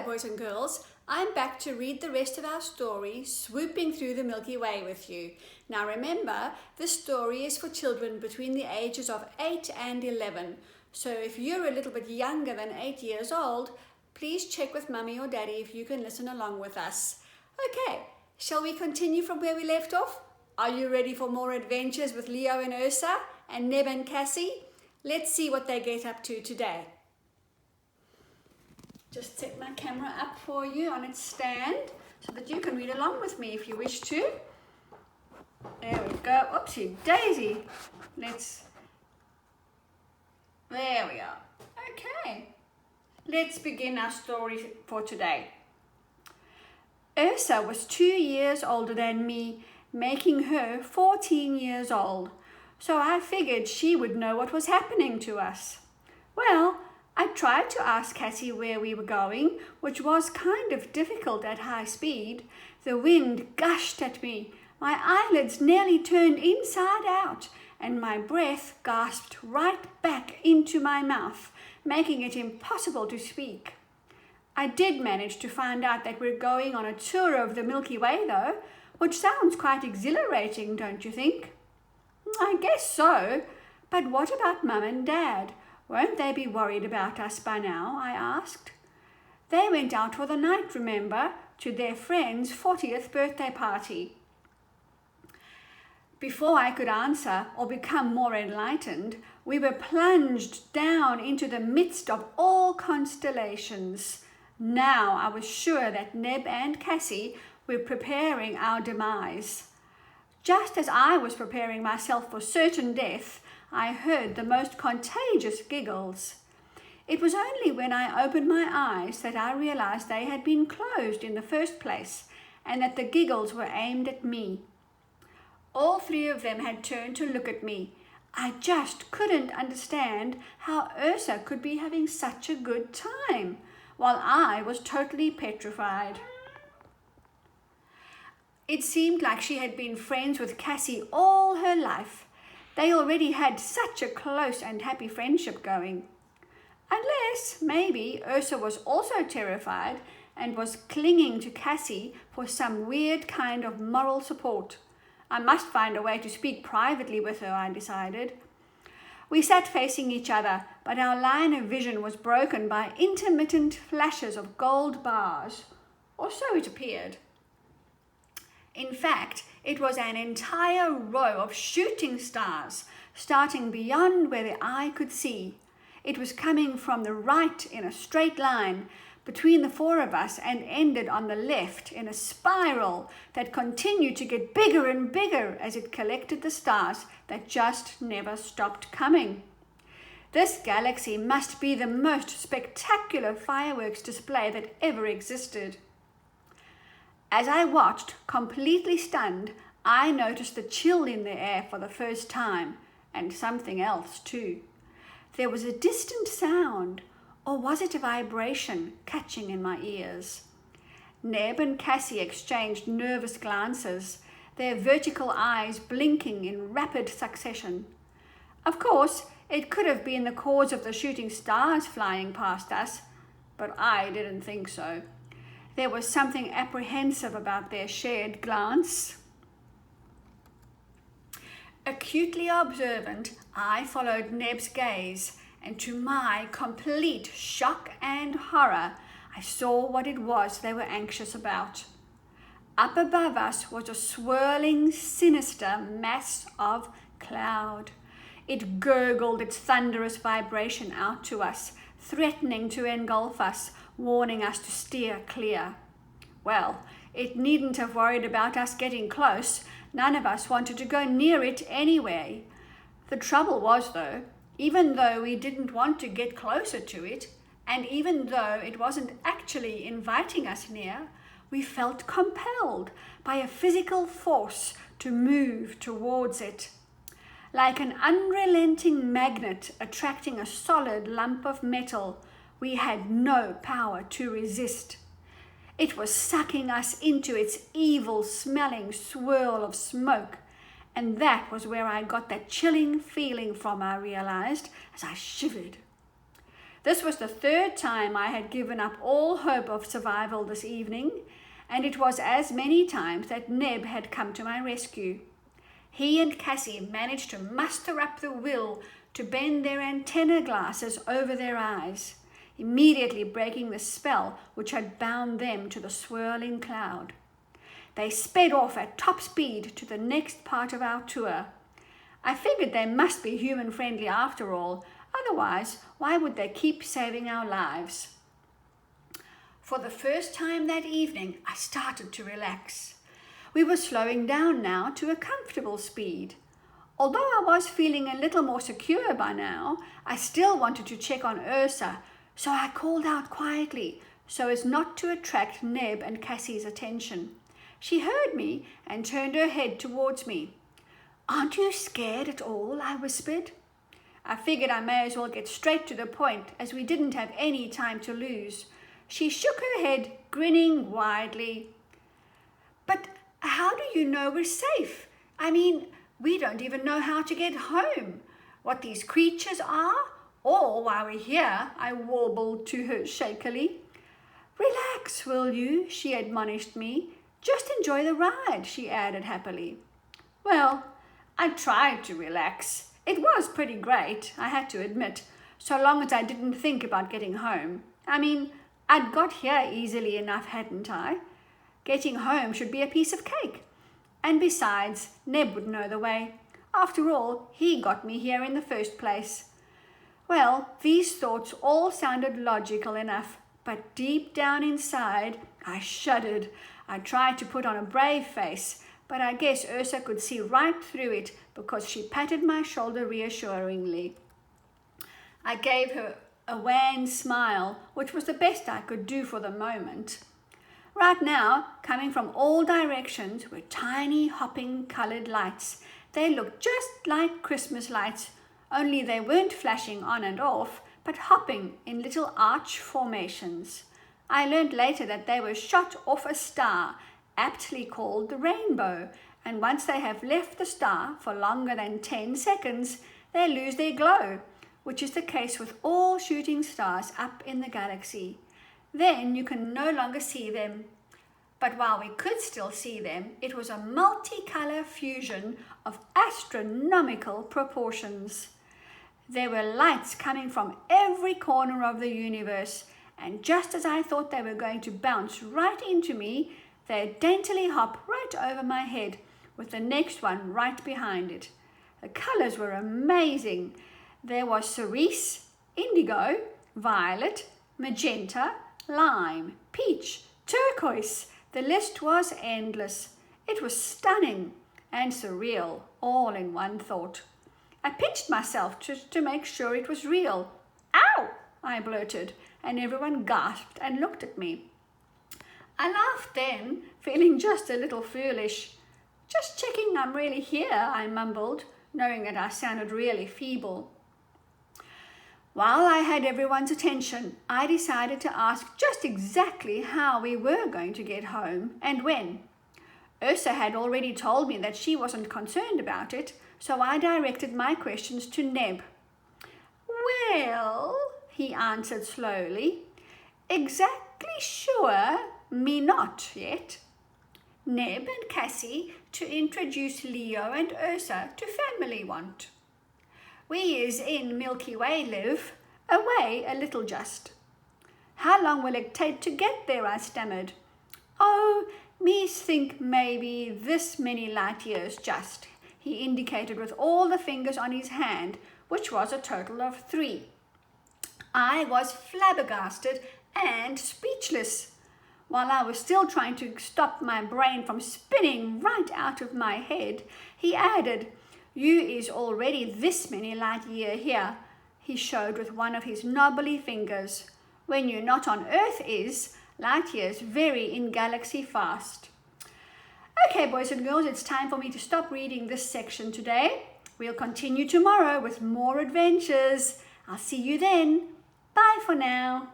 Hello boys and girls, I'm back to read the rest of our story, Swooping Through the Milky Way with you. Now remember, this story is for children between the ages of 8 and 11. So if you're a little bit younger than 8 years old, please check with Mummy or Daddy if you can listen along with us. Okay, shall we continue from where we left off? Are you ready for more adventures with Leo and Ursa and Neb and Cassi? Let's see what they get up to today. Just set my camera up for you on its stand so that you can read along with me if you wish to. There we go. Oopsie daisy. There we are. Okay. Let's begin our story for today. Ursa was 2 years older than me, making her 14 years old. So I figured she would know what was happening to us. Well, I tried to ask Cassi where we were going, which was kind of difficult at high speed. The wind gushed at me, my eyelids nearly turned inside out, and my breath gasped right back into my mouth, making it impossible to speak. I did manage to find out that we're going on a tour of the Milky Way though, which sounds quite exhilarating, don't you think? I guess so, but what about Mum and Dad? Won't they be worried about us by now? I asked. They went out for the night, remember, to their friend's 40th birthday party. Before I could answer or become more enlightened, we were plunged down into the midst of all constellations. Now I was sure that Neb and Cassi were preparing our demise. Just as I was preparing myself for certain death, I heard the most contagious giggles. It was only when I opened my eyes that I realized they had been closed in the first place and that the giggles were aimed at me. All three of them had turned to look at me. I just couldn't understand how Ursa could be having such a good time, while I was totally petrified. It seemed like she had been friends with Cassi all her life. They already had such a close and happy friendship going. Unless, maybe, Ursa was also terrified and was clinging to Cassi for some weird kind of moral support. I must find a way to speak privately with her, I decided. We sat facing each other, but our line of vision was broken by intermittent flashes of gold bars, or so it appeared. In fact, it was an entire row of shooting stars, starting beyond where the eye could see. It was coming from the right in a straight line between the four of us and ended on the left in a spiral that continued to get bigger and bigger as it collected the stars that just never stopped coming. This galaxy must be the most spectacular fireworks display that ever existed. As I watched, completely stunned, I noticed the chill in the air for the first time, and something else too. There was a distant sound, or was it a vibration, catching in my ears? Neb and Cassi exchanged nervous glances, their vertical eyes blinking in rapid succession. Of course, it could have been the cause of the shooting stars flying past us, but I didn't think so. There was something apprehensive about their shared glance. Acutely observant, I followed Neb's gaze, and to my complete shock and horror, I saw what it was they were anxious about. Up above us was a swirling, sinister mass of cloud. It gurgled its thunderous vibration out to us, threatening to engulf us, warning us to steer clear. Well, it needn't have worried about us getting close. None of us wanted to go near it anyway. The trouble was, though, even though we didn't want to get closer to it, and even though it wasn't actually inviting us near, we felt compelled by a physical force to move towards it. Like an unrelenting magnet attracting a solid lump of metal, we had no power to resist. It was sucking us into its evil-smelling swirl of smoke, and that was where I got that chilling feeling from, I realized, as I shivered. This was the third time I had given up all hope of survival this evening, and it was as many times that Neb had come to my rescue. He and Cassie managed to muster up the will to bend their antenna glasses over their eyes, immediately breaking the spell which had bound them to the swirling cloud. They sped off at top speed to the next part of our tour. I figured they must be human-friendly after all, otherwise why would they keep saving our lives? For the first time that evening, I started to relax. We were slowing down now to a comfortable speed. Although I was feeling a little more secure by now, I still wanted to check on Ursa, so I called out quietly so as not to attract Neb and Cassie's attention. She heard me and turned her head towards me. "Aren't you scared at all?" I whispered. I figured I may as well get straight to the point as we didn't have any time to lose. She shook her head, grinning widely. "But how do you know we're safe? I mean, we don't even know how to get home, what these creatures are, or why we're here," I warbled to her shakily. "Relax, will you?" she admonished me. "Just enjoy the ride," she added happily. Well, I tried to relax. It was pretty great, I had to admit, so long as I didn't think about getting home. I mean, I'd got here easily enough, hadn't I? Getting home should be a piece of cake. And besides, Neb would know the way. After all, he got me here in the first place. Well, these thoughts all sounded logical enough, but deep down inside, I shuddered. I tried to put on a brave face, but I guess Ursa could see right through it because she patted my shoulder reassuringly. I gave her a wan smile, which was the best I could do for the moment. Right now, coming from all directions, were tiny hopping coloured lights. They looked just like Christmas lights, only they weren't flashing on and off, but hopping in little arch formations. I learned later that they were shot off a star, aptly called the rainbow, and once they have left the star for longer than 10 seconds, they lose their glow, which is the case with all shooting stars up in the galaxy. Then you can no longer see them. But while we could still see them, it was a multicolour fusion of astronomical proportions. There were lights coming from every corner of the universe, and just as I thought they were going to bounce right into me, they'd daintily hop right over my head, with the next one right behind it. The colours were amazing. There was cerise, indigo, violet, magenta, lime, peach, turquoise. The list was endless. It was stunning and surreal, all in one thought. I pinched myself to make sure it was real. "Ow!" I blurted, and everyone gasped and looked at me. I laughed then, feeling just a little foolish. "Just checking I'm really here," I mumbled, knowing that I sounded really feeble. While I had everyone's attention, I decided to ask just exactly how we were going to get home and when. Ursa had already told me that she wasn't concerned about it, so I directed my questions to Neb. "Well," he answered slowly, "exactly sure, me not yet. Neb and Cassie to introduce Leo and Ursa to family want. We is in Milky Way live, away a little just." "How long will it take to get there?" I stammered. "Oh, me think maybe this many light years just," he indicated with all the fingers on his hand, which was a total of 3. I was flabbergasted and speechless. While I was still trying to stop my brain from spinning right out of my head, he added, "You is already this many light year here," he showed with one of his knobbly fingers. "When you're not on Earth is, light years very in galaxy fast." Okay, boys and girls, it's time for me to stop reading this section today. We'll continue tomorrow with more adventures. I'll see you then. Bye for now.